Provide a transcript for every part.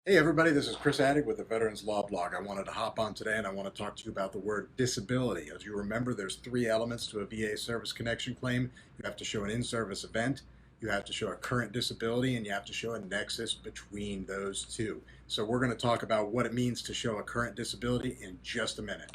Hey everybody, this is Chris Addig with the Veterans Law Blog. I wanted to hop on today and I want to talk to you about the word disability. As you remember, there's three elements to a VA service connection claim. You have to show an in-service event, you have to show a current disability, and you have to show a nexus between those two. So we're going to talk about what it means to show a current disability in just a minute.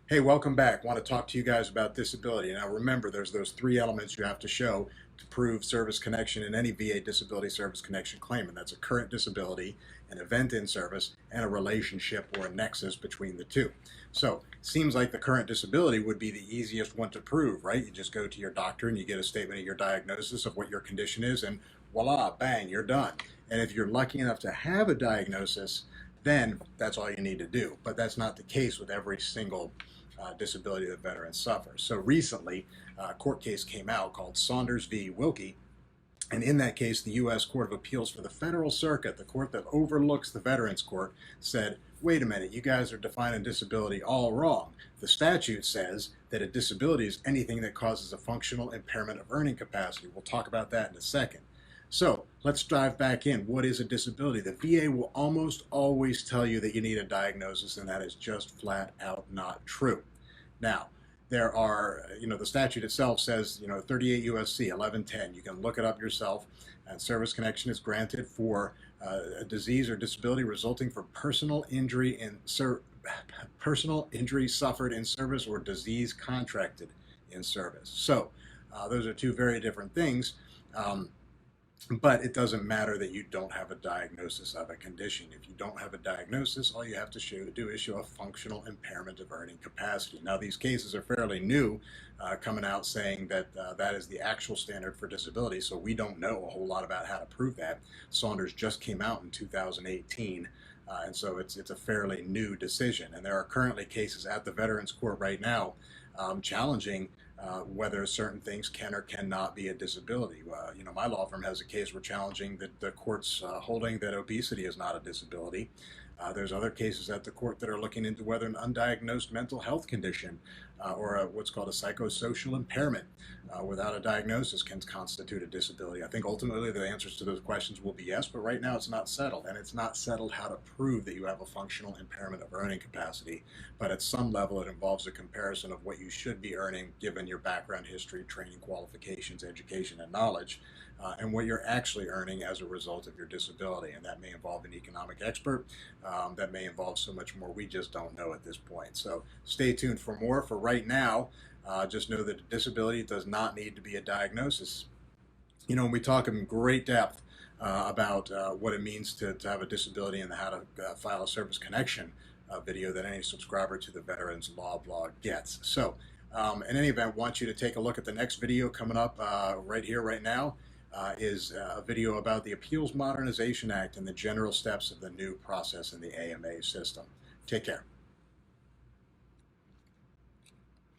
Hey, welcome back. Want to talk to you guys about disability. Now remember, there's those three elements you have to show to prove service connection in any VA disability service connection claim, and that's a current disability, an event in service, and a relationship or a nexus between the two. So it seems like the current disability would be the easiest one to prove, right? You just go to your doctor and you get a statement of your diagnosis of what your condition is, and voila, bang, you're done. And if you're lucky enough to have a diagnosis, then that's all you need to do. But that's not the case with every single disability that veterans suffer. So recently, a court case came out called Saunders v. Wilkie, and in that case, the U.S. Court of Appeals for the Federal Circuit, the court that overlooks the Veterans Court, said, wait a minute, you guys are defining disability all wrong. The statute says that a disability is anything that causes a functional impairment of earning capacity. We'll talk about that in a second. So let's dive back in. What is a disability? The VA will almost always tell you that you need a diagnosis, and that is just flat out not true. Now, there are, the statute itself says, 38 U.S.C. 1110. You can look it up yourself. And service connection is granted for a disease or disability resulting from personal injury suffered in service or disease contracted in service. So those are two very different things. But it doesn't matter that you don't have a diagnosis of a condition. If you don't have a diagnosis, all you have to do is show a functional impairment of earning capacity. Now, these cases are fairly new, coming out saying that that is the actual standard for disability, so we don't know a whole lot about how to prove that. Saunders just came out in 2018, and so it's a fairly new decision. And there are currently cases at the Veterans Court right now challenging whether certain things can or cannot be a disability. My law firm has a case we're challenging the court's holding that obesity is not a disability. There's other cases at the court that are looking into whether an undiagnosed mental health condition or what's called a psychosocial impairment without a diagnosis can constitute a disability. I think ultimately the answers to those questions will be yes, but right now it's not settled, and it's not settled how to prove that you have a functional impairment of earning capacity. But at some level it involves a comparison of what you should be earning given your background, history, training, qualifications, education, and knowledge, and what you're actually earning as a result of your disability. And that may involve an economic expert, that may involve so much more we just don't know at this point. So stay tuned for more. For right now, just know that a disability does not need to be a diagnosis. We talk in great depth about what it means to have a disability and how to file a service connection video that any subscriber to the Veterans Law Blog gets. So in any event, I want you to take a look at the next video coming up right here, right now. Is a video about the Appeals Modernization Act and the general steps of the new process in the AMA system. Take care.